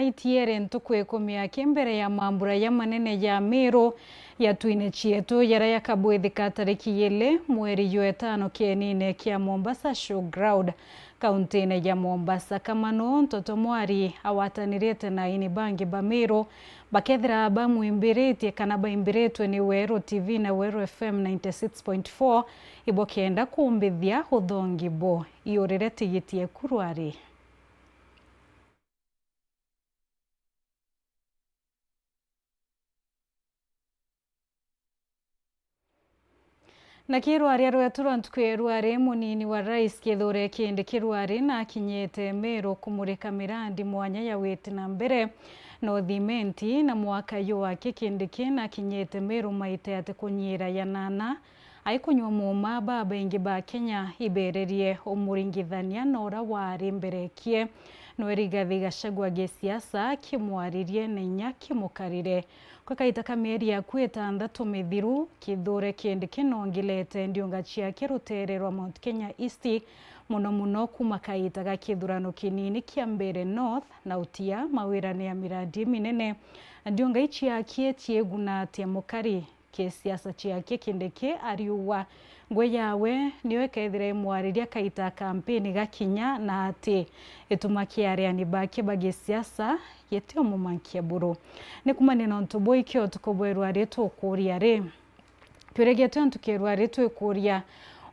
itiere ntukwĩkumia mbere ya mambura ya manene ya Meru ya twine chietu yara yakabwithika tariki 2 mweri wa 5 kienine kia Mombasa Showground kaunti ya Mombasa. Kamano ntoto mwari awatanirite na ini bangi ba Meru bakethira bamwimbiretie kana baimbiretwe ni Weru TV na Weru FM 96.4 ibokenda kumbithia uthongi bo iorire tigitie kurwari. Na kirwari arwetura ntukwirwari munini wa rais Kithure Kindiki na kinyete Meru kumurika mirandi mwanya ya witi na mbere no thimenti na mwaka yo wake Kindiki na kinyete Meru maite ate kunyira ya nana aikunywa muma baba ingi ba Kenya ibererie umuringithania nora wari mberekie no Rigathi Gachagua gesiasa kimwaririe nenya kimukarire kwa kaita kameri ya kweta andatu mithiru Kithure Kindiki nongilete ndionga ciake rutererwa Mount Kenya East muno kuma kaita ga kithurano kinini kia mbere North na utia mawirane ya miradi minene ndionga ichi yake tieguna atia mukari kesiasa ciake Kindiki ariuwa ngwe yawe niwe kethire mwariria kaita kampeni gakinya na ati itumaki ariani bake bagesiasa yetio mumankia buru ni kumane na ntobo ikyo tukobwerwa reto kuria re turegeto ntukerwa reto kuria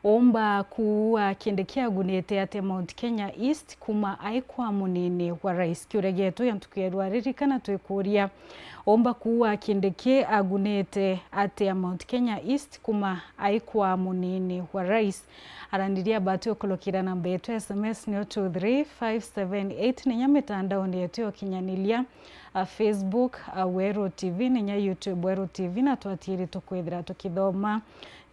omba kuwa Kindiki agunete ate Mount Kenya East kuma aikwa munini wa rais turegeto yantukerwa ririkana twekuria omba kuwa Kindiki agunete ate Mount Kenya East kuma aikwa munini wa rais arandiria batu kulokira namba yetu SMS ni 23578 ninya mitandao ni yetu kinyanilia Facebook Weru TV ninya YouTube Weru TV na twatiri tukwithira tukithoma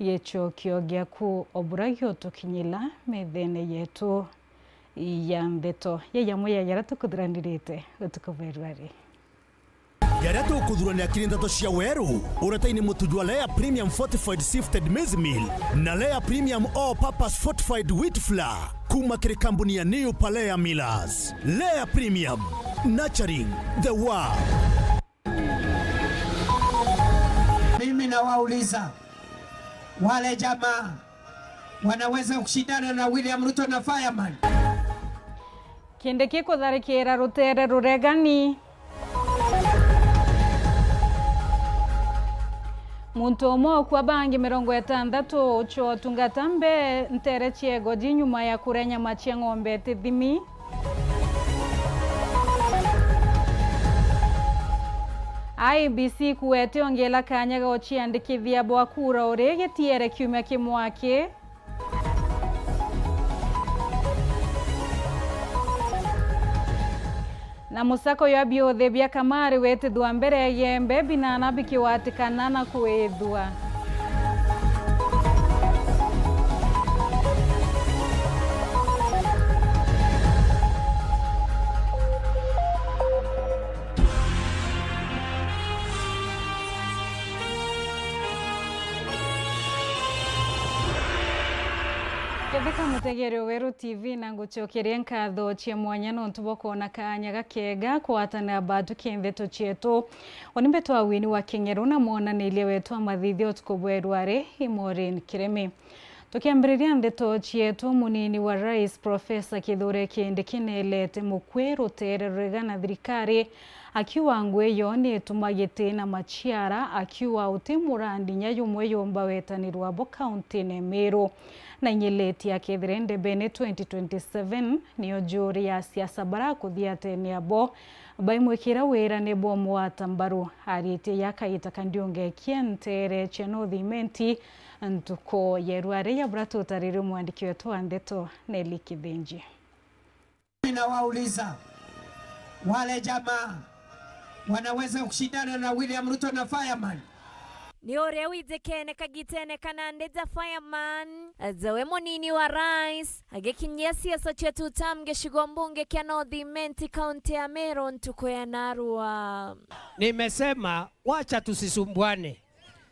yecho kiogia ku oburagio tukinyila methene yetu ya ndeto yeyamoya yara tukudrandirite utukoverwari yara tukudurania kirindato cia Weru urataini mutujwa Lea Premium Fortified Sifted Maize Meal na Lea Premium All Purpose Fortified Wheat Flour kuma kire kampuni ya New Palea Millers. Lea Premium, nurturing the world. Mimi nawauliza wale jamaa wanaweza kushindana na William Ruto na Fireman? Kindiki kutharikira rutere ruregani muntu omwe kwa bangi 60 ucho tungatambe ntere chiego jinyuma ya kurenya machia ng'ombe tithimi IBC kuwete ongela kanya gochiandikithia bwa kura urege tiere kiumia kimwake na musako ya biothe bya kamari wete dwa mbere yembe binana bikiwatikana na kuethwa Ketheka mutegere Weru TV na nguchokeria nkatho cia mwanya no ntuboko na kanya gakega kwatana batu kintheto chietu onimbe twa wini wa Kingeru na monanilie wetu amathithio tukobwerware Imorin Kiremi tukiambiriria ndeto chietu munini wa rais Profesa Kithure Kindiki nelete mukweru tererega na thirikari akiwa ngweyo ni tumagite na machiara akiwa utimurandi nyayumwe yomba wetanirwa bo county ne Meru na nyeleti ya Kithure bene 2027 niyo juri ya siasa bara kuthiate ni abo baimwekira wera ne bo mwatambaru arite yakaita kandionge kientere cheno thimenti ntuko yerware ya brato tarire mwandiki wetu andeto Nelly Kidhenji. Ninawauliza wale jamaa wanaweza kushindana na William Ruto na Fireman? Ni ore wizekene kagitene kanandeza Fireman azawe munini wa rais agekinyia siasa chetu tamge shigombunge kia Northimenti kaunti ya Meru ntuko ya Narua. Nimesema wacha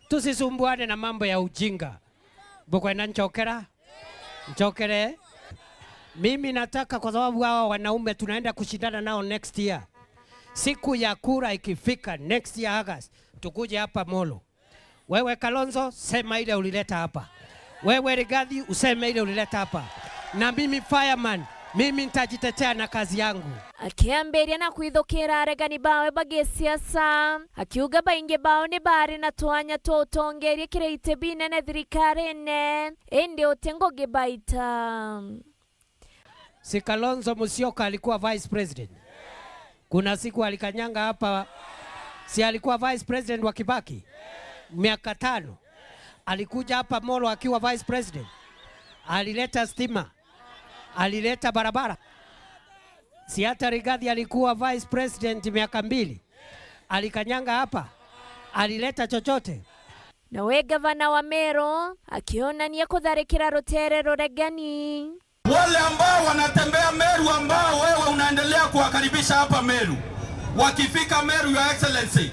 tusisumbuane na mambo ya ujinga. Bukwena nchokere mimi nataka kwa sababu hawa wanaume tunaenda kushindana nao next year. siku ya kura ikifika next year August, tukuje hapa Molo. Wewe Kalonzo, sema ile ulileta hapa. Wewe Rigathi, useme ile ulileta hapa. Na mimi fireman, mimi nitajitetea na kazi yangu. Akiamberia na kwithukira aregani bawe bage siasa akiuga bainge bao ni bari na twanya tutongerie kireite binene thirikarine indi utengoge baita. Si Kalonzo Musyoka alikuwa vice president? Kuna siku alikanyanga hapa, si alikuwa vice president wa Kibaki? Miaka 5. Alikuja hapa Molo akiwa vice president. Alileta stima. Alileta barabara. Si hata Rigathi alikuwa vice president miaka 2. Alikanyanga hapa. Alileta chochote. Na we gavana wa Meru akiona ni kutharikira rutere ruregani. Wale ambao wanatembea Meru ambao wewe unaendelea kuwakaribisha hapa Meru, wakifika Meru, Your Excellency,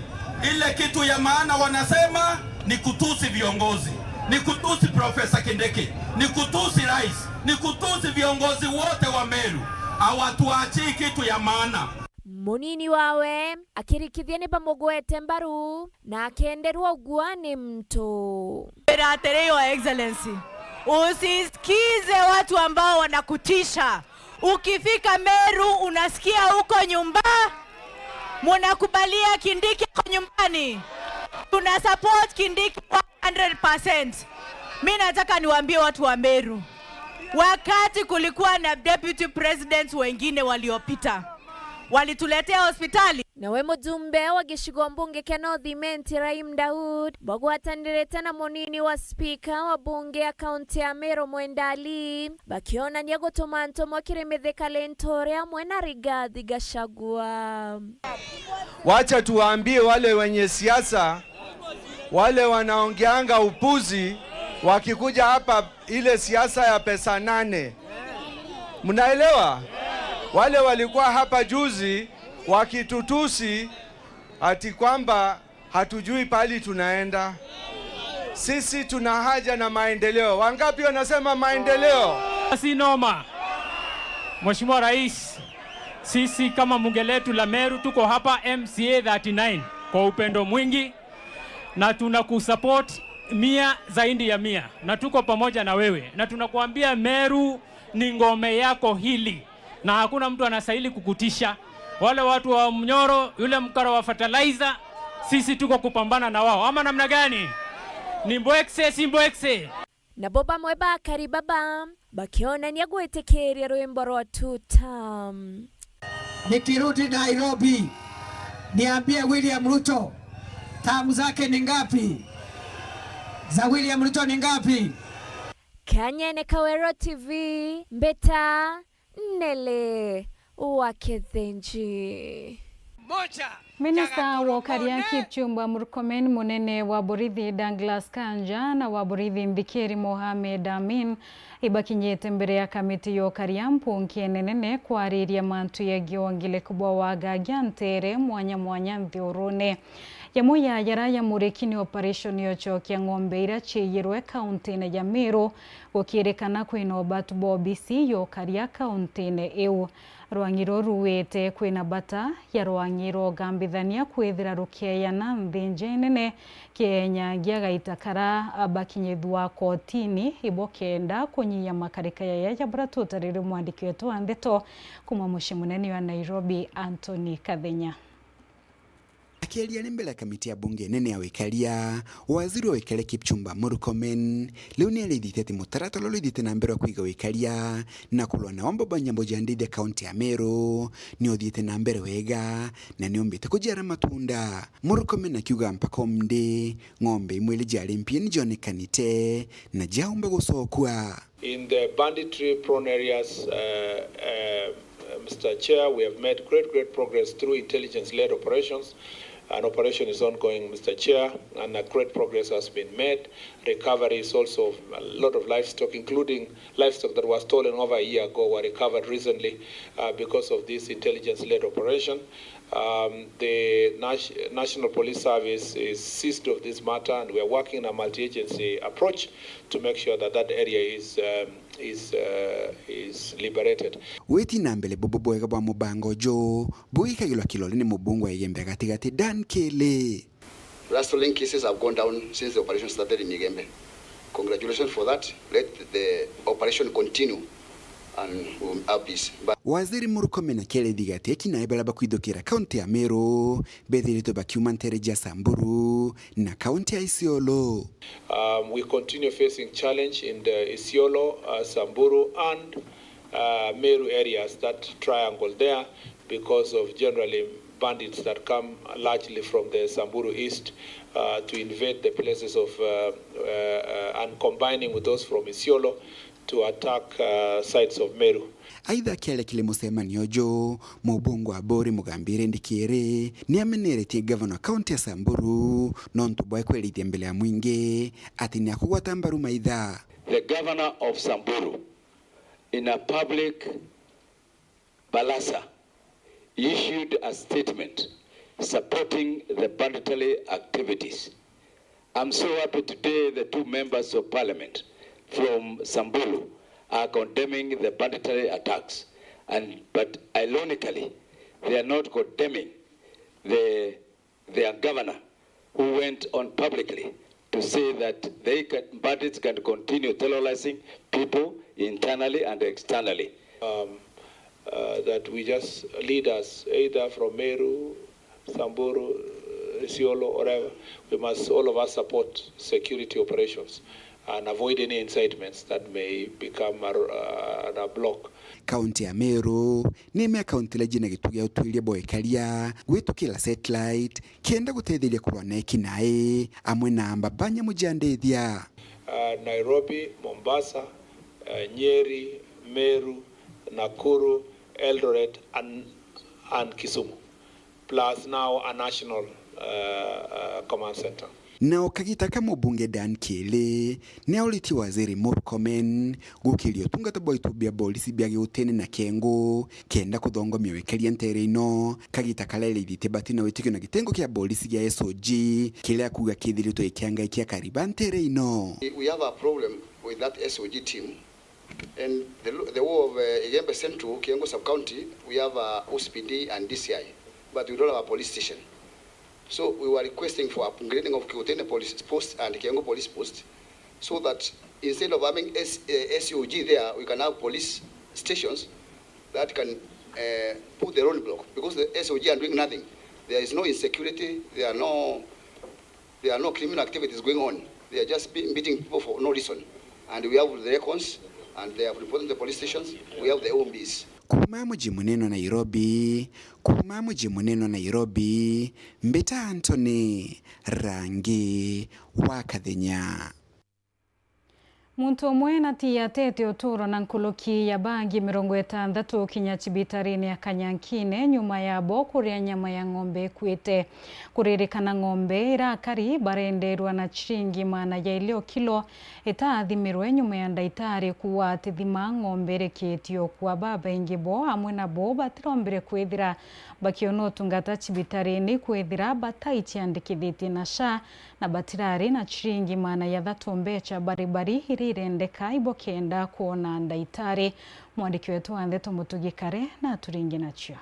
ile kitu ya maana wanasema ni kutusi viongozi, ni kutusi Profesa Kindiki, ni kutusi rais, ni kutusi viongozi wote wa Meru. Hawatuachii kitu ya maana. Munini wawe akirikithia ni bamugwete mbaru na akenderwa ugwani mto. Your Excellency, usisikize watu ambao wanakutisha. Ukifika Meru unasikia huko nyumba munakubalia Kindiki kwa nyumbani. Tuna support Kindiki 100%. Mimi nataka niwaambie watu wa Meru, wakati kulikuwa na deputy presidents wengine waliopita, walituletea hospitali. Na we mujumbe wa gishigo mbunge kia North Raim Daud bagwatanire tena munini wa speaker wa bunge ya kaunti ya Meru Mwendali bakiona ni gutuma ntomo kiremetheka lentoria mwena Rigathi Gachagua. Wacha tuwaambie wale wenye siasa, wale wanaongeanga upuzi, wakikuja hapa ile siasa ya pesa 8. Mnaelewa? Wale walikuwa hapa juzi wakitutusi ati kwamba hatujui pali tunaenda. Sisi tuna haja na maendeleo. Wangapi wanasema maendeleo? Si noma. Mheshimiwa Rais, sisi kama bunge letu la Meru tuko hapa MCA 39 kwa upendo mwingi na tunakusupport 100 zaidi ya 100 na tuko pamoja na wewe na tunakuambia Meru ni ngome yako hili na hakuna mtu anastahili kukutisha. Wale watu wa Mnyoro, yule mkara wa fertilizer, sisi tuko kupambana na wao. Ama namna gani? Ni mbwekse si mbwekse. Na boba mweba karibaba bakiona ni agwetekeria rwimbo rwa tutam. Nikirudi Nairobi niambie William Ruto tamu zake ni ngapi? Za William Ruto ni ngapi? Kanyene Kawero TV mbeta Nele Wakethenji. Minista wa Karia Kipchumba Murkomen, munene wa Borithi Douglas Kanja na wa Borithi Mbikiri Mohamed Amin ibakinyete mbere ya kamiti yo Karia mpunkienenene kwariria mantu ya giongile kubwa waga gyantere mwanya nthurune. Yamuya yaraya murekini operation yochokia ng'ombe ira chiyirwe kaunti ya Meru gukirikana kwina obatu bobisi yo Karia kaunti eu. Rwangiro ruwete kwina bata ya rwangiro gambithania kwithira rukeya na nthinje nene Kenya giagaitakara abakinyithwa kotini ibokenda kunyiya makarika ya baratutarire mwandiki wetu wa Ndeto kuma mushi munene wa Nairobi Anthony Kathenya. Akiaria ni mbele ya kamiti ya bunge nene ya wikaria, waziri wa wikaria Kipchumba Murkomen leo ni alithite mutaratara ulithite na mbere wa kuiga wikaria na kulwa na wambo banyambo jandide kaunti ya Meru ni uthite na mbere wega na ni ombite kujara matunda. Murkomen akiuga mpaka mde ng'ombe imwele jari mpia ni jonekanite na jaumba gusokwa. In the banditry prone areas, Mr. Chair, we have made great progress through intelligence-led operations. An operation is ongoing, Mr. Chair, and a great progress has been made. Recovery is also a lot of livestock, including livestock that was stolen over a year ago, were recovered recently because of this intelligence-led operation. The National Police Service is seized of this matter, and we are working in a multi-agency approach to make sure that that area is liberated. Weti na mbele bububwega bwa mubango jo buikagilwa kilole ni mubungu Igembe gatigati Dan Kele. Rustling cases have gone down since the operation started in Igembe. Congratulations for that. Let the operation continue and we'll have peace. Waziri Murkomen Kele digati eti na ebala bakwidokera kaunti ya Meru bedhirito bakiumantereja Samburu na kaunti ya Isiolo. We continue facing challenge in the Isiolo, Samburu and Meru areas, that triangle there, because of generally bandits that come largely from the Samburu East to invade the places of and combining with those from Isiolo to attack sites of Meru. Aidha Kele kilimo semanio jo mubungu abori Mugambire Ndikire ni amenereti governor county ya Samburu nontubwa kweli mbele ya mwinge ati ni akugwata mbaru maidha. The governor of Samburu in a public balasa issued a statement supporting the banditry activities. I'm so happy today the two members of parliament from Samburu are condemning the banditry attacks, but ironically they are not condemning their governor who went on publicly to say that bandits can continue terrorizing people internally and externally. That we just leaders, either from Meru, Samburu, Isiolo, or whatever, we must all of us support security operations and avoid any incitements that may become a block. Kaunti ya Meru nime kaunti la jina gitugia utuilia boekalia gwetu kila satellite kenda gutetheria kurwana ekinae amwe na ambabanya mujandethia. Nairobi, Mombasa, Nyeri, Meru, Nakuru, Eldoret and Kisumu, plus now a national command center. Na okagitaka mubunge Dan Kele ne oliti waziri Murkomen gukilio tungata boitubia polisi biage utene na kengo kenda kudongo miwekeli ntere ino kagitaka lele iditebati na wetikyo na gitengo kia polisi ya SOG kile akuga kidhirito ikianga ikia kariba ntere ino. We have a problem with that SOG team. And the whole of Igembe Central, Kiengo Sub-County, we have OCPD and DCI, but we don't have a police station. So we were requesting for upgrading of Kiotene police post and Kiengo police post, so that instead of having SOG there, we can have police stations that can put their own block, because the SOG are doing nothing. There is no insecurity, there are no criminal activities going on. They are just beating people for no reason. And we have the records, and they have reported the police stations. We have the OMBs. Kumamuji muneno Nairobi, Mbeta Anthony, Rangi, Wakathenya. Muntu mwena tia tete otoro na nkuluki ya bangi 60 kinya chibitarini ya Kanyankine nyuma ya boku ya nyama ya ng'ombe kwete kuririkana ng'ombe irakari barenderwa na chiringi mana ya ilio kilo itaathimirwe nyuma ya ndaitari kuwa tithima ng'ombe reketio kwa baba ingibo amwe na bo batirombere kwethira bakiono tungata chibitarini kwethira bataichiandikithiti na SHA na batirari na chiringi mana ya thatombecha baribari hirirendeka ibo kenda kuona ndaitari. Mwandiki wetu Antheto Mutugikare na turingi nacho.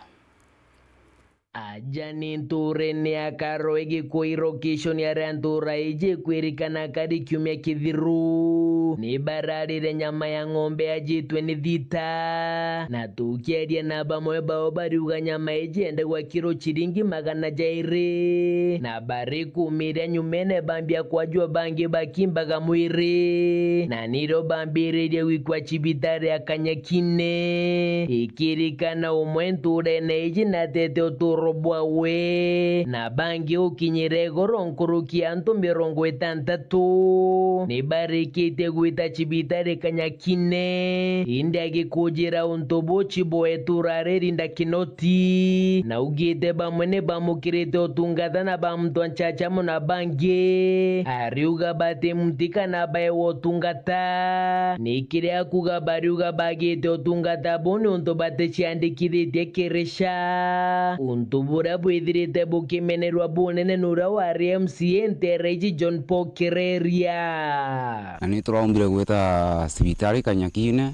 Ajani nture ni akaro egi kuirokisho ni arantura ije kuirikana kari kiumia kithiru ni barari re nyama ya ng'ombe ajitwe ni thita na tukiaria na bamwe bao bariuga nyama ije ende kwa kiro chiringi 200 na bari kumire nyumene bambia kwajua bangi bakimbaga mwiri na niro bambire wikwa chibitari ya Kanyakine ikirikana umwenture ne ije na tete oturo robwawe na bangi ukinyire goronkuruki anto 60 ni barikite gwita chibitare Kanyakine indage kujira untobo chiboe turare rinda kinoti na ugite bamwene bamukirite otungata na bamtwanchacha mona bangi ariuga bate mtika na bae wotungata nikire akuga bariuga bagite otungata boni unto bate chiandikirite keresha unto Butubura bwithirite bukimenerwa bunene nura wa MCA Ntereji John Paul Kireria. Ani turaombire gweta cibitari Kanyakine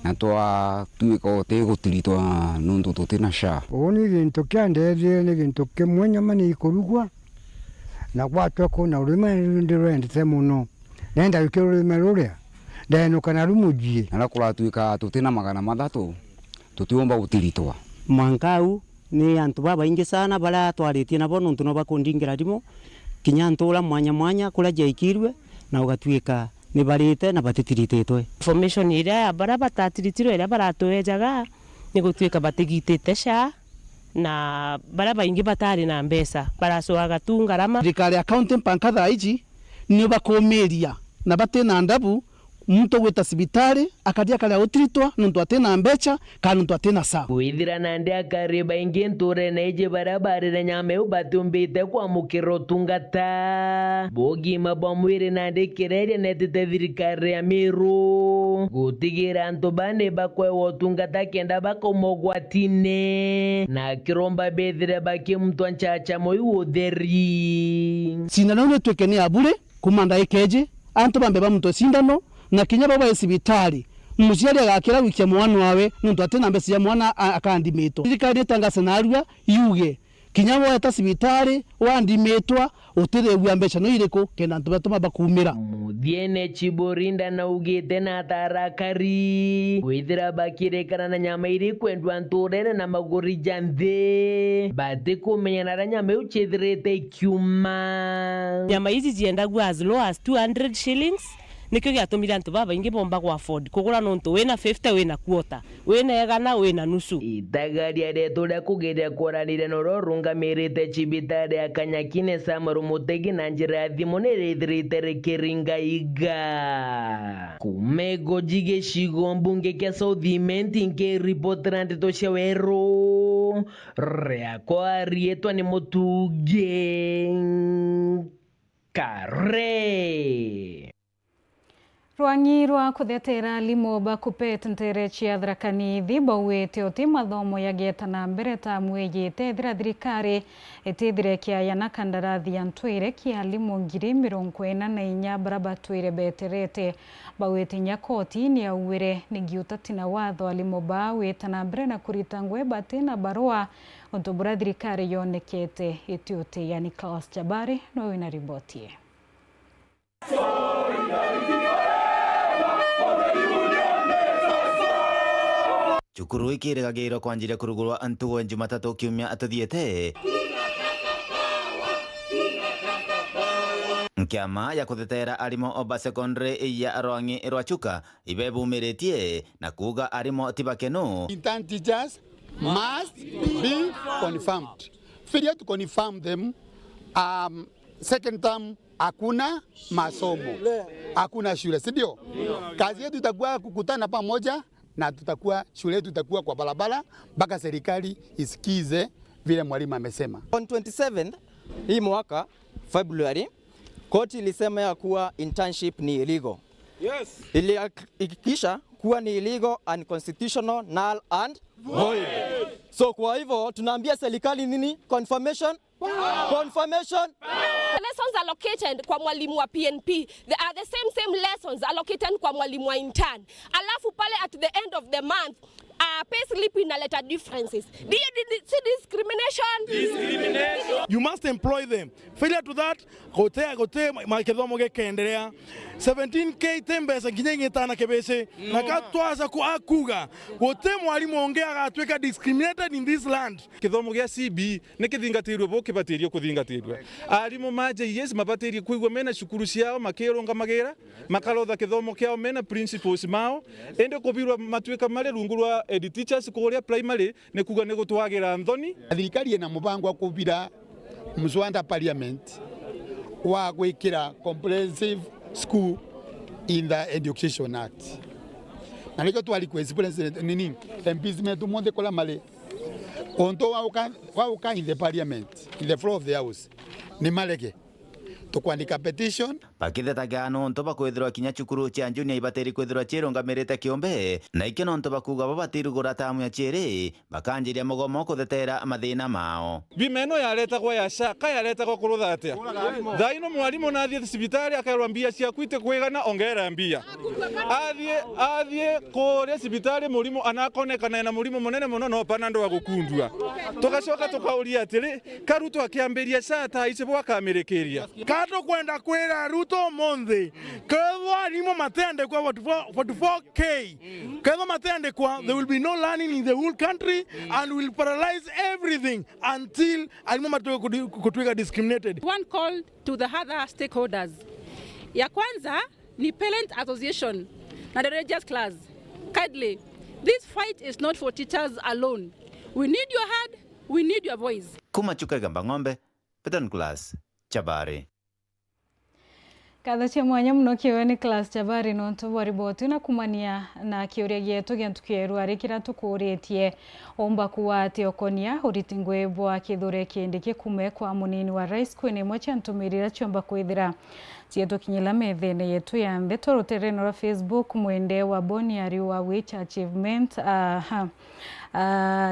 na twatuika ote gutiritwa nundu tutina sha. Oni gintu kiandethie ni gintu kimwe nyama ni ikurugwa na gwatweko na urima ndirendete muno nenda wikirurime ruria ndenuka na rumujie na kuratuika tutina 300 tutiomba gutiritwa. Mwankau ni antu baingi sana bara twaritie nabo nuntu no bakundingira ndimo kinya ntula mwanya kula jaikirwe na ugatwika ni barite na batitirititwe. Information ira bara batatiritiro ira baratoejaga ni gutwika batigitite sha na bara baingi batari na mbesa barasoaga tu ngarama. Thirikari accounting pankatha iji ni bakomeria na batena ndabu muntu gwita cibitari akadia kala utiritwa nuntu atena mbecha kana nuntu atena saa. Withira nande akariba ingi nture neje barabara nyame ubatumbite kwa mukiro tungata bogi mabamwire nande kireria netete thirikari ya Meru gutigira antu bane bakwe wotungata kenda bakomogwatine na kiromba bethire baki mtu anchacha moyo utheri sinanone twekene abure kumanda ekeje antu bambe bamuntu sindano na kinya baba cibitari muciari agakira wikia mwana wawe nuntu atena mbesi ya mwana akandimitwa. Thirikari etangase narua yuge kinya woya ta cibitari wandimitwa utire bwa mbeca no iriko kenda ntu batuma bakumira. Muthiene Chiborinda na ugite na tarakari withira bakirekana na nyama iri kwendwa nturere na maguri janthe bate kumenyana na nyama uchithirite kiuma. Nyama hizi ziendagwa as low as 200 shillings. Nikyo giatumira antu baingi bomba kwa afford kugura nonto wena 50 wena quarter wena egana wena nusu. Itagari aretura kugeria kuranire noro rungamirite cibitari ya Kanyakine Samaru Mutegi na njira thimu nirithirite rikiringa iga kumego jige shigo mbunge kia Southiment nke reportera ndito cia Weru reako arietwa ni Mutuge Kare. Rwangi rwa kuthetera limoba kupet Nterechi ya Thrakanithi bauite oti mathomo yagieta na mbere ta mwegite thira thirikari etithire kiaya na kandarathi ya ntwire kia limu 44 bara batwire beterete bauite nyakoti ni auwire nigiuta tina watho alimoba wita na mbere na kurita ngwe batina barua ontobura thirikari yonekete etiote yani Klaus Jabari no wina ribotie. Cukuru ikirigagirwo kwanjire kurugurwa antugo Jumatatu kiumia atuthiete Kiama ya kuthetera arimo oba secondary ya Rwangi Rwachuka ibebumiritie na kuga arimo tibakenu. Intern teachers must be confirmed. Failure to confirm them, second term hakuna masomo, hakuna shule, si ndio? Kazi yetu itakuwa kukutana pamoja na tutakuwa shule yetu itakuwa kwa barabara mpaka serikali isikize vile mwalimu amesema. On 27 hii mwaka February koti ilisema ya kuwa internship ni illegal. Yes. Ilihakikisha kuwa ni illegal, unconstitutional, null and void. So kwa hivyo tunaambia serikali nini? Confirmation. Confirmation. The lessons allocated kwa mwalimu wa PNP, they are the same lessons allocated kwa mwalimu wa intern. Alafu pale at the end of the month, pay slip inaleta differences. Do you see discrimination? You must employ them. Failure to that, gote makethomo gekenderea 17k tembesa kinyenye tana kebese na katwaza ku akuga gote mwalimu ongea gatweka discriminated in this land. Kithomo gya CB nekithingatirwe boke batirio kuthingatirwe arimo maje yes mabatirio kuigwa mena shukuru ciao makironga magera makalotha kithomo kiao mena principles mao ende kubirwa matweka male rungurwa ed teachers kuria primary ne kuga ne gutwagira nthoni. Thirikari ina mubango wa kubira mswanda parliament wa gwikira comprehensive school in the Education Act. Na liko twali kwa experience nini impeachment monde kola male onto wa in the parliament in the floor of the house ni maleke tukwandika petition bakithetaga nonto bakwithirwa kinya cukuru cia junior ibatiri kwithirwa cirungamirite kiumbe na iki nonto bakuga babatirugura tamu ya ciri bakanjiria mugomo kuthetera mathina mao. Bimeno yaletagwo ya SHA yaletagwo kurutha atia thaino mwarimu nathie cibitari akerwa mbia cia kwite kwigana ongera mbia athie kuria cibitari murimu anakonekana na murimu munene muno no panando wa gukundua tugacoka tukauria atiri karuto akiambiria SHA ta ice bwakamerekeria kato kwenda kwira Ruto Monday kwa nimo matende kwa 44k kwa matende kwa there will be no learning in the whole country and will paralyze everything until alimo matwe discriminated. One call to the other stakeholders. Ya kwanza ni parent association na the religious class. Kindly, this fight is not for teachers alone. We need your head, we need your voice. Kumachuka Gamba Ng'ombe, Peton Class, Chabari. Katha cia mwanya muno kioni class Chabari no tuboriboti na kumania na kiuria gietu gentu kieru arikira tukuritie omba kuwati okonia uritingwe bwa kithure kindi kikume kwa munini wa rais kwene mocha ntumirira chomba kwithira cietu kinyila methene yetu ya mbeto rotereno ra Facebook mwende wa boni ari wa which achievement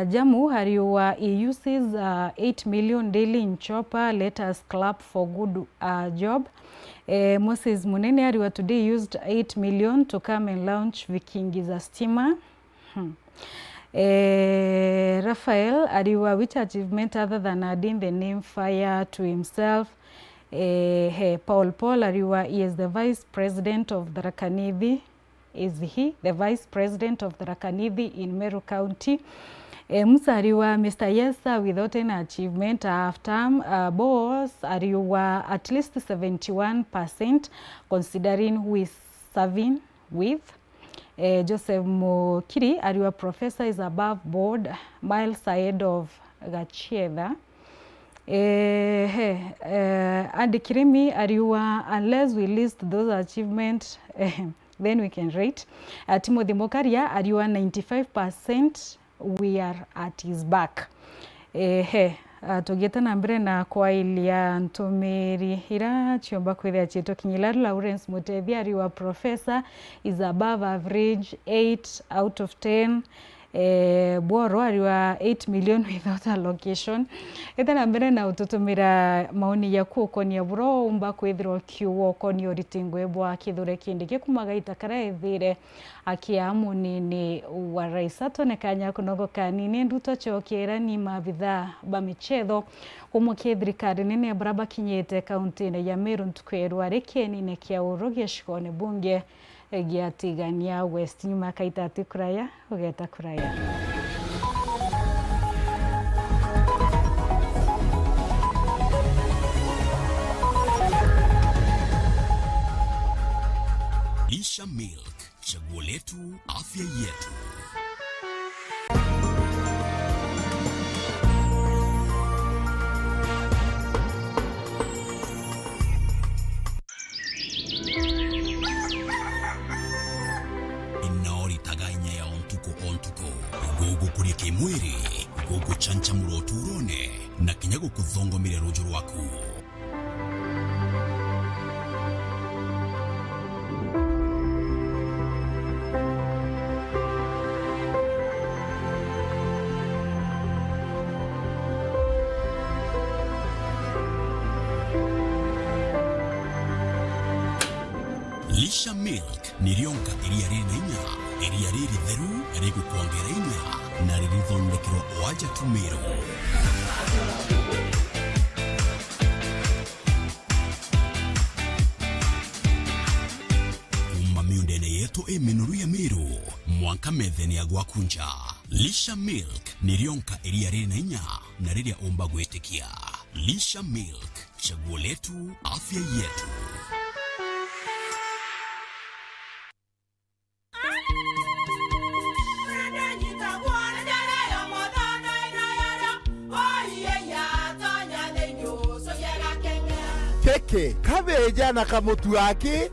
jamu hari wa he uses 8 million daily in chopper. Let us clap for good job. Moses Munene Ariwa today used 8 million to come and launch Vikingiza steamer. Raphael Ariwa, which achievement other than adding the name fire to himself? Paul Ariwa, he is the vice president of the Tharaka-Nithi. Is he the vice president of the Tharaka-Nithi in Meru County? Musa Ariwa, Mr. Yesa, without any achievement after boss Ariwa at least 71% considering who is serving with. Joseph Mokiri Ariwa, professor is above board, miles ahead of Gachiedha. Adi Kirimi Ariwa, unless we list those achievements, then we can rate. Timothy Mokaria Ariwa, 95%. We are at his back. Tugeta na mbere na kwa ilia ntumiri hira chiomba kwithia chito kinyilaru. Lawrence Mutethi Ariwa, professor is above average 8 out of 10. Bworo Ariwa 8 million without allocation. Na mbere na ututumira maoni ya kuokonia buro umba kwithirwa kiuo konio ritingwe bwa kithure kindi gikumaga itakara ethire akia munini wa rais atonekanya kunogo kanini nduto chokera ni mabitha ba michetho umukie thirikari nene baraba kinyete kaunti ya Meru ntukweru arekeni ne kia urogia shikone bunge giatigania West nyuma kaitati kuraya ugeta kuraya. Lisha Milk, chaguo letu, afya yetu. Inori tagainya ya ontuko gogo kurike mwiri, gogo chancha muroturone, na kinyago kuthongo mire rojo rwaku. Lisha Milk nirionka iria rinainya, iria riri theru, rigu kuongerainya, na ririthondekero waja tumero. Kuma miundene yetu menoru ya Meru, mwanka methene ya gwakunja. Lisha Milk nirionka iria rinainya, na riria omba gwetikia. Lisha Milk, chaguo letu, afya yetu. Keke kabeja na kamutu yake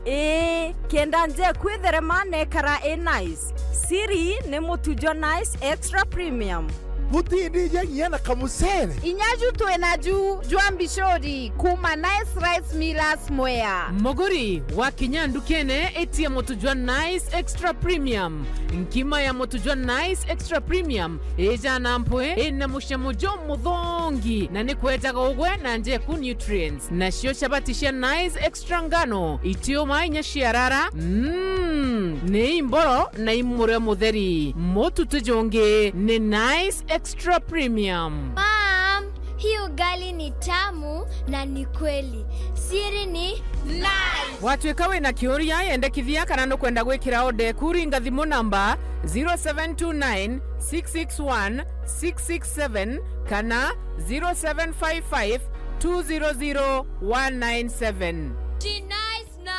kenda nje kwitherema nekara nice siri ni mutujo nice extra premium mutindije nyana kamusere Inyaju tuena juu Juambishori kuma Nice Rice Millers Mwea. Mogori wa Kinyandukene etia motujwa Nice Extra Premium. Nkima ya motujwa Nice Extra Premium eja nampwe ena mushamojo mudhongi na nikweta ugwe na nje ku nutrients na shio shabatisha Nice Extra ngano itio mainya shiarara ne imboro na imure mutheri motu tujonge ne Nice Extra Premium. Mom, hii ugali ni tamu na ni kweli. Siri ni nice. Watwekawe na kioria yende kithia kanano kwenda gwikira ode kuringa thimu namba 0729 661 667 kana 0755 200 197. Nice na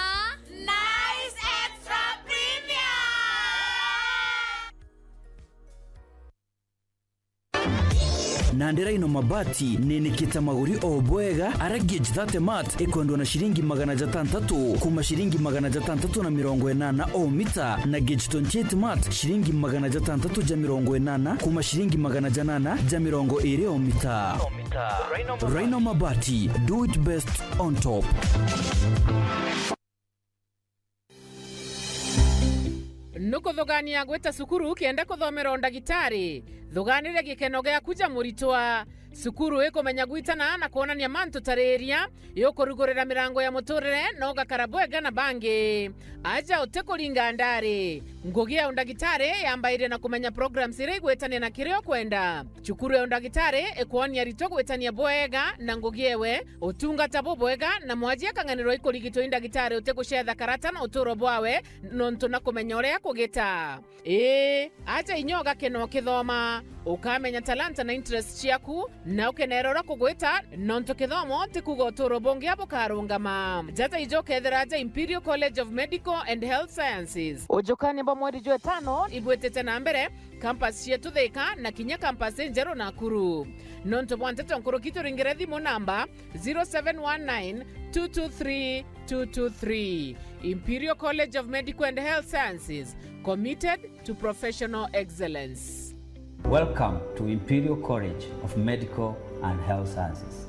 Nice Extra Premium. Nandera ino mabati ninikita maguri obwega ara gauge 30 mat ekwendwa na shilingi 600 kuma shilingi 680 o mita na gauge 28 mat shilingi 680 kuma shilingi 820 o mita. Rhino mabati, do it best on top. Nuko thogani ya gweta sukuru kienda kuthomera ondagitari thoganire gikeno gya kuja muritwa sukuru ikomenya gwitana na kuonania mantu tareria yokurugurira mirango ya muturire no gakarabwega na bangi aja utekuringa ndari ngugi ya ondagitari yambaire na kumenya programs ire gwetania na kirio kwenda chukuru ya ondagitari ekuonia rito gwetania bwega na ngugi ewe utungata bwega na mwajia kanganiro ikurigito indagitari uteguchetha karata na uturo bwawe nontu na kumenya uria kugita aja inyoga keno kithoma ukamenya talanta na interest ciaku na ukenerora kugwita nonto kithomo tikuga uturo bongi abo karungama jata ijokethera aja Imperial College of Medical and Health Sciences ujokani abo mweri jwe 5 ibwetete na mbere campus yetu Thika na kinya campus Njero Nakuru nonto bwantete nkuru kituringire thimu namba 0719 223 223. Imperial College of Medical and Health Sciences, committed to professional excellence. Welcome to Imperial College of Medical and Health Sciences.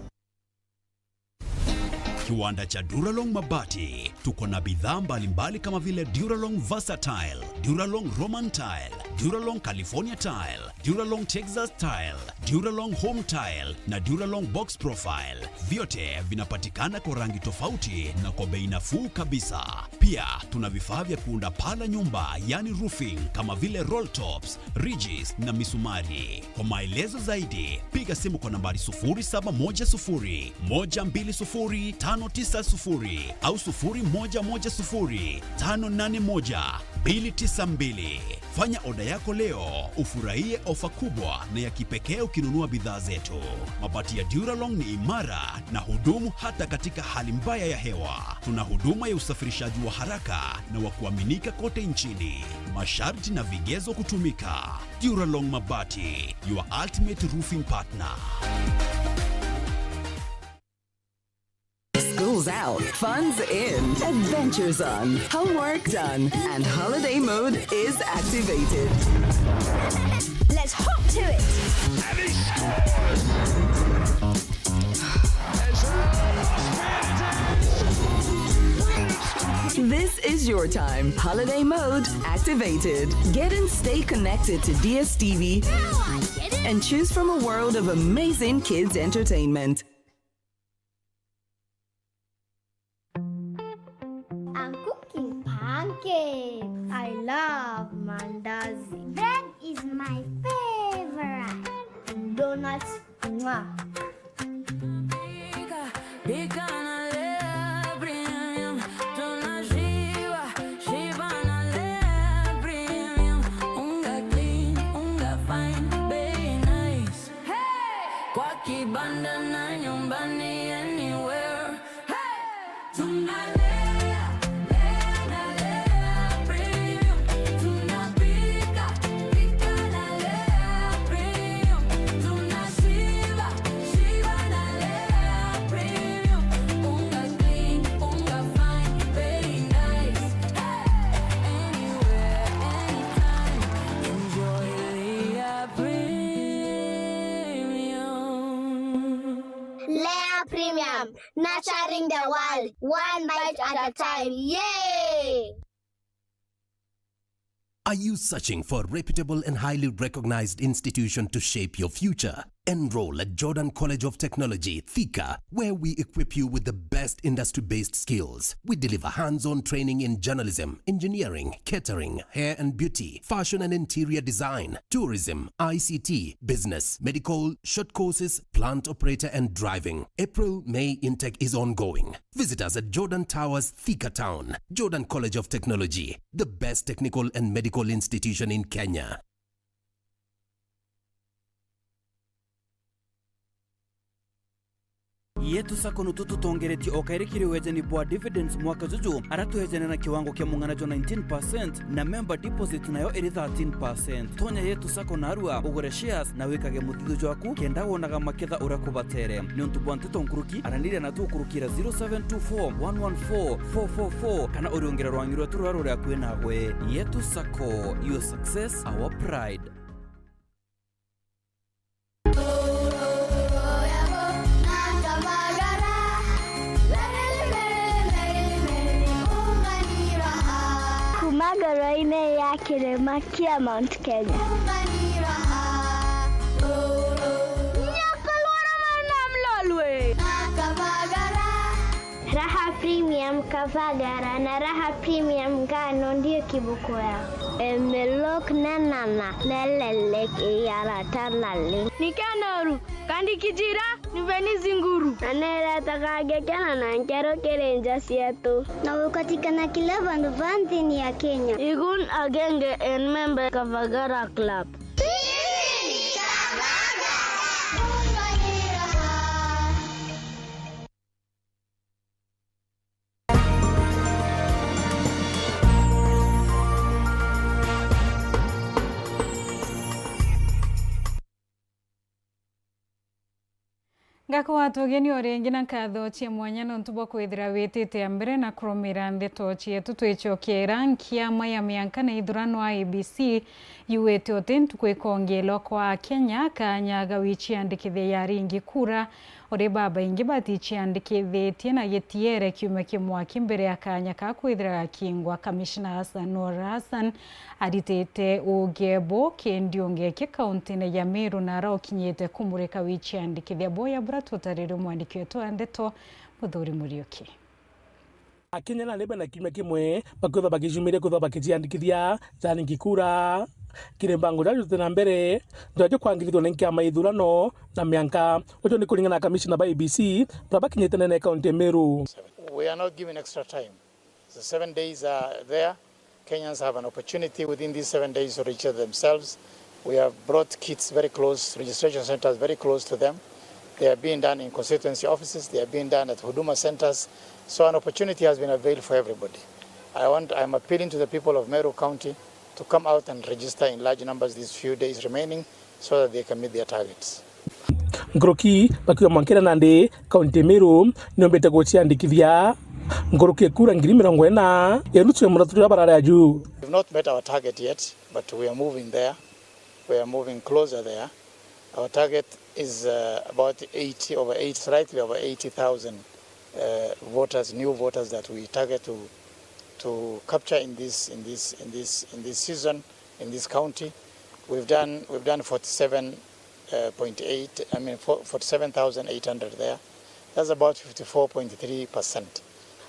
Kiwanda cha Duralong Mabati, tuko na bidhaa mbalimbali kama vile Duralong Versatile, Duralong Roman Tile, Duralong California Tile, Duralong Texas Tile, Duralong Home Tile na Duralong Box Profile. Vyote vinapatikana kwa rangi tofauti na kwa bei nafuu kabisa. Pia tuna vifaa vya kuunda pala nyumba, yani roofing, kama vile roll tops, ridges na misumari. Kwa maelezo zaidi, piga simu kwa nambari 0710 120 590 au 0110 581 292. Fanya oda yako leo, ufurahie ofa kubwa na ya kipekee ukinunua bidhaa zetu. Mabati ya Duralong ni imara na hudumu hata katika hali mbaya ya hewa. Tuna huduma ya usafirishaji wa haraka na wa kuaminika kote nchini. Masharti na vigezo kutumika. Duralong Mabati, your ultimate roofing partner. School's out, fun's in, adventure's on, homework done, and holiday mode is activated. Let's hop to it. This is your time. Holiday mode activated. Get and stay connected to DSTV and choose from a world of amazing kids entertainment. I'm cooking pancakes. I love mandazi. Bread is my favorite. Donuts, mwah. Lea Premium, nurturing the world, one bite at a time. Yay! Are you searching for a reputable and highly recognized institution to shape your future? Enroll at Jordan College of Technology, Thika, where we equip you with the best industry-based skills. We deliver hands-on training in journalism, engineering, catering, hair and beauty, fashion and interior design, tourism, ICT, business, medical, short courses, plant operator and driving. April-May intake is ongoing. Visit us at Jordan Towers, Thika Town. Jordan College of Technology, the best technical and medical institution in Kenya. yetu sako nututu tongereti okairikiri wejeni bwa dividends mwaka juju aratuhejene na kiwango kia munganajo 19% na member deposit nayo eri 13%. Tonya yetu sako narua ugure shares na wikage muthidu jwaku kenda wonaga maketha urakubatere ni untu bwante tonkuruki aranire na tukurukira 0724114444 kana uriongera rwangirwa turarore akwena gwe. Yetu sako, your success, our pride. Magaraine ya Kirema kia Mount Kenya. Raha Premium Kavagara na Raha Premium Ngano ndio kibuko yao. Emelok na nana nelelek yara tanale. Nikanoru kandi kijira niveni zinguru. Anela takage kana na nkero kerenja sietu. Na ukatika na kileva nduvantini ya Kenya. Igun agenge en member Kavagara Club. Ngako watogeni orengi na katho cie mwanya no ntubo kwithira witite ambere na kromira ndeto cietu twicokera nkiama ya mianka na ithurano wa ABC yuwete otentu kwikongelo kwa Kenya kanyaga wichiandikithia ya ringi kura ore baba ingi batichiandikithitie na gitiere kiume kimwaki mbere ya kanya ka kwithira gakingwa. Commissioner Hassan Nur Hassan aritete ugebo kendio ngeke kaunti ya Meru na rao kinyete kumurika wichiandikithia boya tutarire mwandiki wetu andeto Muthuri Muriuki. Akenya na leba na kiume kimwe bakwitha bakijumire kwitha bakijiandikithia jaringi kura kirembango jajo tena mbere ndio kwangithithio na nkiama ithurano na mianka ojo ni kuringana na Commissioner by ABC bakinyete na kaunti Meru. We are not given extra time. The 7 days are there. Kenyans have an opportunity within these 7 days to register themselves. We have brought kits very close, registration centers very close to them. They are being done in constituency offices. They are being done at Huduma centers. So an opportunity has been availed for everybody. I'm appealing to the people of Meru County to come out and register in large numbers these few days remaining so that they can meet their targets. Ngoroki bakiwa mwankera nande kaunti Meru nyombete guchiandikithia ngoroki kura 40 yerutwe muratura barara juu. We have not met our target yet, but we are moving there. We are moving closer there. Our target is about slightly over 80,000 voters, new voters that we target to capture in this season in this county. We've done 47,800 there. That's about 54.3%.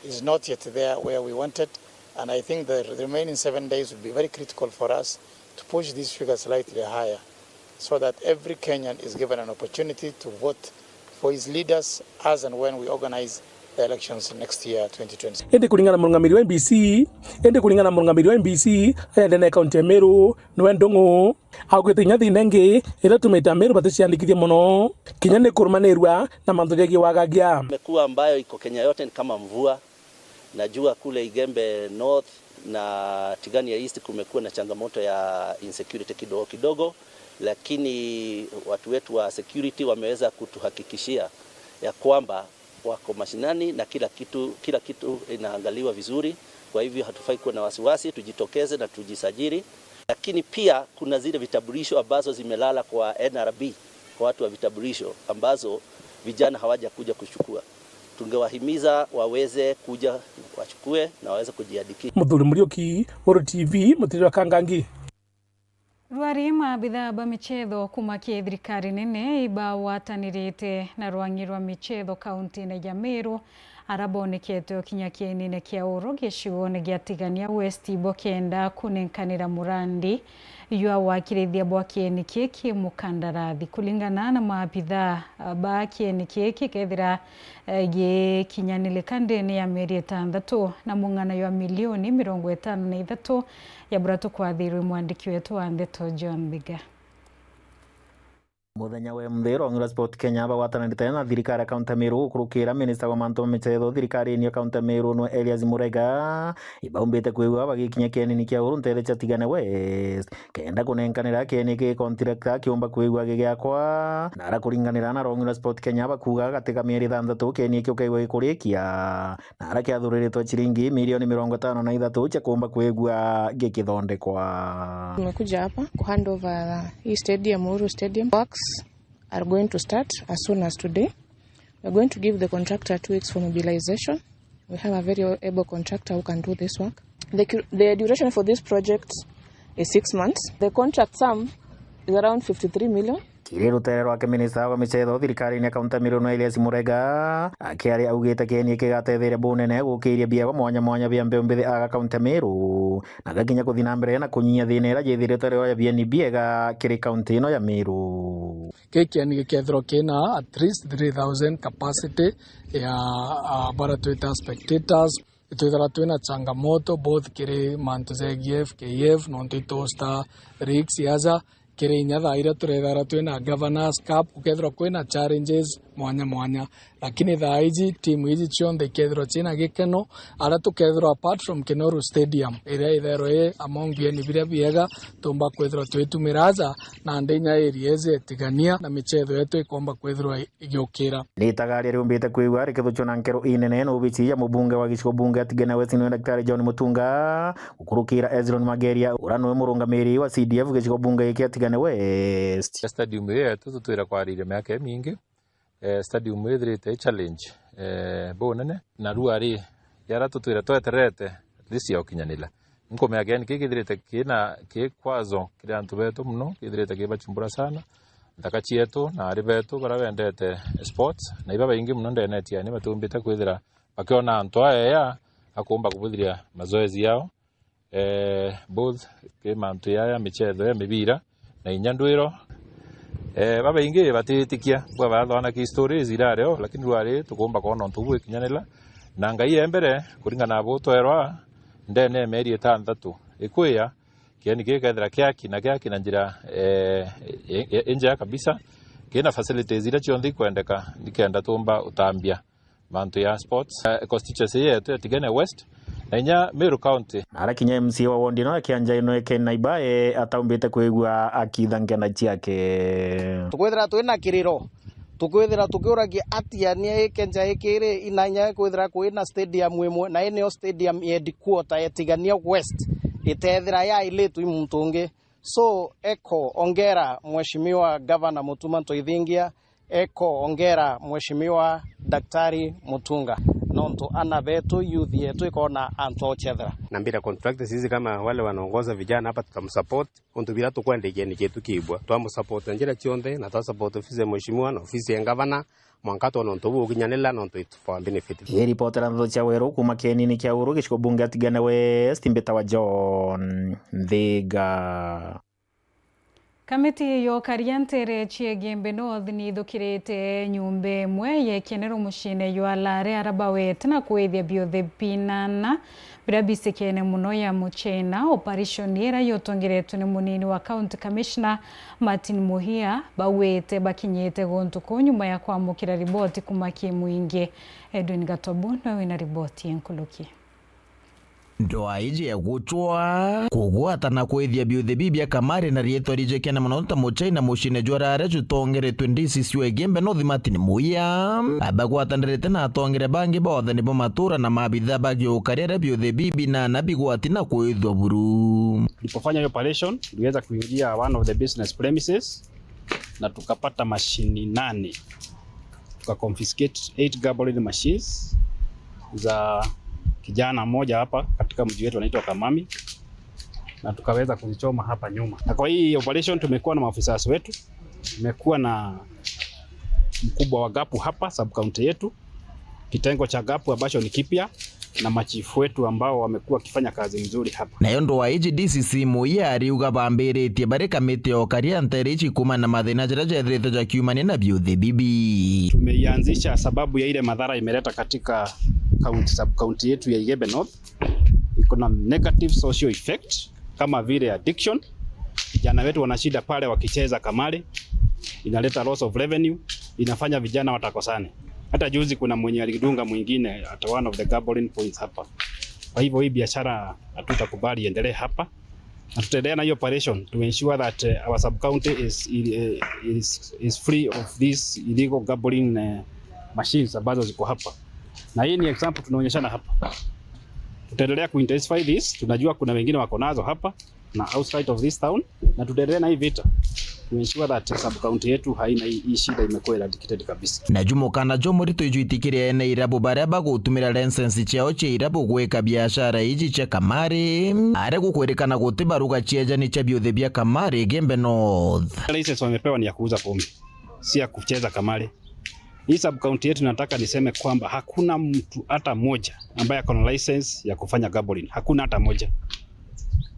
It's not yet there where we wanted, and I think the remaining 7 days will be very critical for us to push these figures slightly higher, so that every Kenyan is given an opportunity to vote for his leaders as and when we organize the elections next year 2020. Ende kulingana murungamiri wa MBC ayende na kaunti Meru no ndongo agwetinya thinenge ira tumeta Meru baticiandikithie muno kinyane kurumanerwa na manthojegi wagagia mekuwa ambayo iko Kenya yote ni kama mvua. Najua kule Igembe North na Tigania East kumekuwa na changamoto ya insecurity kidogo, lakini watu wetu wa security wameweza kutuhakikishia ya kwamba wako mashinani na kila kitu inaangaliwa vizuri. Kwa hivyo hatufai kuwa na wasiwasi, tujitokeze na tujisajili. Lakini pia kuna zile vitambulisho ambazo zimelala kwa NRB, kwa watu wa vitambulisho ambazo vijana hawaja kuja kuchukua. Tungewahimiza waweze kuja wachukue na waweze kujiandikisha. Muthuri Muriuki, Oro TV, Mutiri wa Kangangi. Rwari maabitha ba michetho kuma thirikari nene iba watanirite na rwangi rwa michetho kaunti-ini ya Meru arabonekete kinya kienine kia uru gicigo-ini gia Tigania West bokenda kunenkanira murandi yua wakirithia bwa kieni kiki mukandarathi kulingana na maabitha ba kieni kiki kethira gikinyanile kandeni ya meri 6 na mung'ana ya milioni 53 ya buratu kwathirwe mwandiki wetu wa Ndeto John Biga. Muthenya we mthiro ngura Sport Kenya bawatananite na thirikari kaunti Meru kurukira minister wa manto michetho thirikari ni kaunti Meru no Elias Murega ibaumbite kwigwa bagikinya kieni kia uru ntere cha Tigania West kenda kunenkanira kieni ki contractor kiumba kwigwa gigiakwa na ara kuringanira na ngura Sport Kenya bakuga gatika mieri 6 kieni kio kaigwa ikurikia na ara kiathuriritwo chiringi milioni 53 cha kuumba kwigwa gikithondekwa. Tumekuja hapa ku hand over hii stadium, Uru Stadium. Works are going to start as soon as today. We're going to give the contractor 2 weeks for mobilization. We have a very able contractor who can do this work. The duration for this project is 6 months. The contract sum is around 53 million. Kiri rutere rwake minista wa michetho thirikari ni kaunti Meru no Elias Murega akiari augite kieni kigatethere bunene gukiria biago mwanya bia mbembe aga kaunti Meru na gakinya kuthina mbere na kunyinya thina ira jithirite ryo ya bieni biega kiri kaunti ino ya Meru. Kieni gikethro kina at least 3000 capacity ya baratwita spectators. Itwithara twina changamoto both kiri Mantuzegf KF Nontitosta Rix yaza kiri nyathaira turethara twina Governors Cup ukethro kwina challenges mwanya lakini thaiji timu hizi chionde kethro china gikeno ara tukethro apart from Kinoru Stadium area ithero among bieni biria biega tumba kwethro twitumiraza na ndenya area eze Tigania na michetho yetu ikomba kwethro igiukira litagari riumbite kwigwa rikithuchona nkero inene no bici ya mubunge wa gicigo bunge Tigania West ni Daktari John Mutunga ukurukira Ezron Mageria urano murungamiri wa CDF gicigo bunge ya Tigania West. Stadium yetu tutwira kwarire miaka mingi stadium ithirite challenge bonene na ruari yara tutwira tweterete lisi yokinyanila nkome again kigithirite kina kikwazo kiri antu betu muno kithirite kibachumbura sana ndaka chietu na ari betu bara wendete sports na iba baingi muno ndeneti yani batumbite kwithira bakiona antu aya akumba kubuthiria mazoezi yao both kimantu ya michetho ya mibira na inyandwiro baba ingi batitikia bwa bathona ki stories irareo lakini rwari tukumba kona ntubu ikinyanila na ngai embere kuringana abo twerwa ndene meri 6 ikuya kiani kikethira kiaki na njira enja kabisa kina facilities ira chiondi kwendeka nikenda tumba utambia mantu ya sports constituency yetu ya Tigania West na inya Meru County. Arakinya MC wa wondi no akianja ino eke naibae ataumbite kwigwa akithangia na chiake. Tukwithira twina kiriro tukwithira tukiuragia atia ni ikenja ikiri inanya kwithira kwina stadium imwe na ene stadium headquarter ya Tigania West itethira ya iletu imuntungi so eko ongera mheshimiwa Governor Mutuma Ntoithingia eko ongera mheshimiwa Daktari Mutunga nonto ana betu youth yetu ikona anto chedra na mbira contractors hizi kama wale wanaongoza vijana hapa tutamsupport onto bila tukwende kieni chetu kibwa twamusupport njira chionde na twa ofisi ya mheshimiwa na ofisi ya governor mwankato nonto buginyanela nonto for benefit. Hii reporter ndo cha weru kuma kieni ni kia uru giciko bunge Tigania West mbeta wa John Thiga. Kamiti yo kariantere Chiegimbe North ni thukirite nyumbe mwe yekenero mushine yo alare arabawet na kwethia biothe pinana birabisekene muno ya muchena operation yera yotongeretwe ni munini wa county commissioner Martin Muhia bawete bakinyete gontu ko nyuma ya kwamukira riboti kumaki mwingi. Edwin Gatobu na wina riboti enkuluki. Ndoa iji ya kuchwa kugwata na kwethia biothe bibia kamari na rieto rijekena munonta muchaina mushine jwarare jutongere 20 Chiegimbe North Martin Muhia abagwatanirite na atongere bangi bothe nibo matura na mabitha bagiokarere biothe bibi na nabigwati na kwithwa buru. Tulipofanya operation tuliweza kuingia one of the business premises na tukapata mashini 8 tukaconfiscate 8 gambling machines za kijana mmoja hapa katika mji wetu anaitwa Kamami, na tukaweza kuzichoma hapa nyuma. Na kwa hii operation tumekuwa na maafisa wetu, tumekuwa na mkubwa wa Gapu hapa sub county yetu, kitengo cha Gapu ambacho ni kipya, na machifu wetu ambao wamekuwa wakifanya kazi nzuri hapa. Nayo ndo wa DCC Muya ariuga bambĩrĩtie barĩ kamĩtĩ o karia nterichi kuma na mathĩna njĩra jethiritwo ja kiumania na biuthi bibi. Tumeianzisha sababu ya ile madhara imeleta katika sub county yetu ya Igembe North. Iko na negative social effect kama vile addiction. Vijana wetu wana shida pale wakicheza kamari, inaleta loss of revenue, inafanya vijana watakosane. Hata juzi kuna mwenye alidunga mwingine at one of the gambling points hapa. Kwa hivyo hii biashara hatutakubali iendelee hapa. Na tutaendelea na hiyo operation to ensure that our sub county is free of these illegal gambling machines ambazo ziko hapa. Na hii ni example tunaonyeshana hapa. Tutaendelea kuintensify this. Tunajua kuna wengine wako nazo hapa na outside of this town, na tutaendelea na hii vita to ensure that sub county yetu haina hii shida, imekuwa eradicated kabisa. Na jumo kana jomo rito ijuitikiria ene irabu baria bagutumira license ciao cia irabu gwika biashara iji cia kamari are gukwerekana gutibaruga ciejani cia biothe bia kamari Igembe North. License wamepewa ni ya kuuza pombe, si ya kucheza kamari. Hii sub county yetu nataka niseme kwamba hakuna mtu hata moja ambaye ako na license ya kufanya gambling. Hakuna hata moja.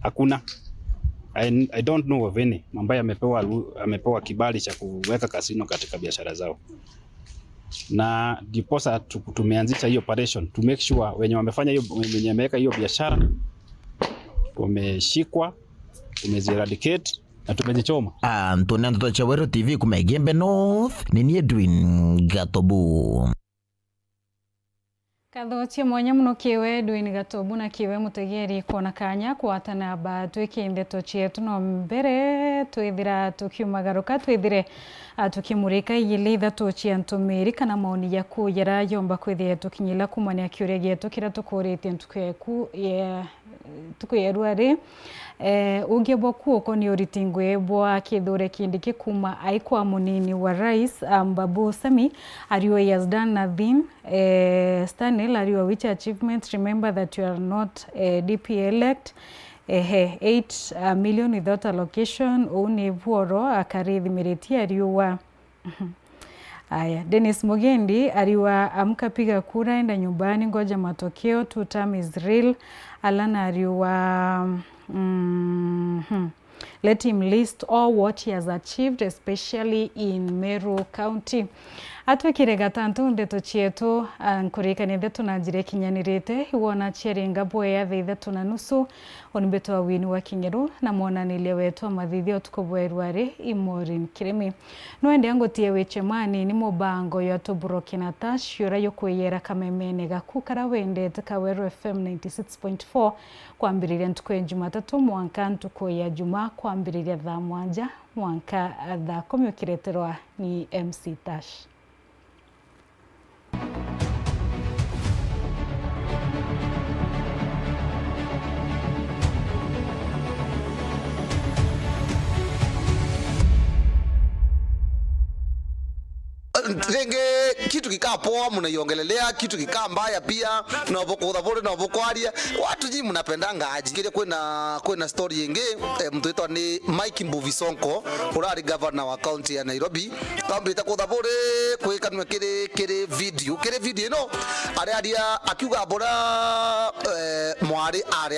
Hakuna. I don't know of any ambaye amepewa kibali cha kuweka kasino katika biashara zao. Na diposa tumeanzisha hiyo operation to make sure wenye wamefanya hiyo, wenye wameweka hiyo biashara wameshikwa, tumezeradicate na tumezichoma. Antonio Ntoto Chawero TV kuma Igembe North, ni Edwin Gatobu. Kathotie mwanya muno kiwe Edwin Gatobu na kiwe mutegeri kona kanya kwatana ba twikinde tochietu no mbere twithira tukiumagaruka twithire tukimurika yile itha tochia ntumiri kana maoni yaku yara yomba kwithia tukinyila kumania kiuria gitu kira tukurite ntukeku tukuyerwari ungebo uko ni oritingwe bwa kithure kindiki kuma aikwa munini wa rais Babu Sami ariyo Yazdan Nadhim Stanley ariyo which achievement remember that you are not a DP elect 8 million without allocation une vuoro akaridhimiriti ariyo wa Aya, Dennis Mugendi ariwa amkapiga kura enda nyumbani ngoja matokeo 2 term is real. Alana ariwa let him list all what he has achieved especially in Meru County. Atwekire gatantu ndeto chietu nkurikania ndeto na njire kinyanirite iwona chieringa boya thitha tuna nusu onbeto wa wini wa Kinyeru na monanile wetu mathithio tukobwerwari Imorin Kirimi no ende angotie weche mani ni mobango ya Tobroki na Tash yura yokweyera kamemene gakukara wende Kaweru FM 96.4 kwambiriria ntukwe Jumatatu mwanka ntuko ya Juma kwambiriria thaa mwanja mwanka thaa 10 ukireterwa ni MC Tash. Renge kitu kikaa poa mnaiongelelea, kitu kikaa mbaya pia tunavokudha vole na vokwaria watu ji mnapendanga aje. Kile kwena story yenge mtu wetu ni Mike Mbuvi Sonko urari governor wa county ya Nairobi kambi takudha vole kwekanwa kire video no ari akiuga bora mwari ari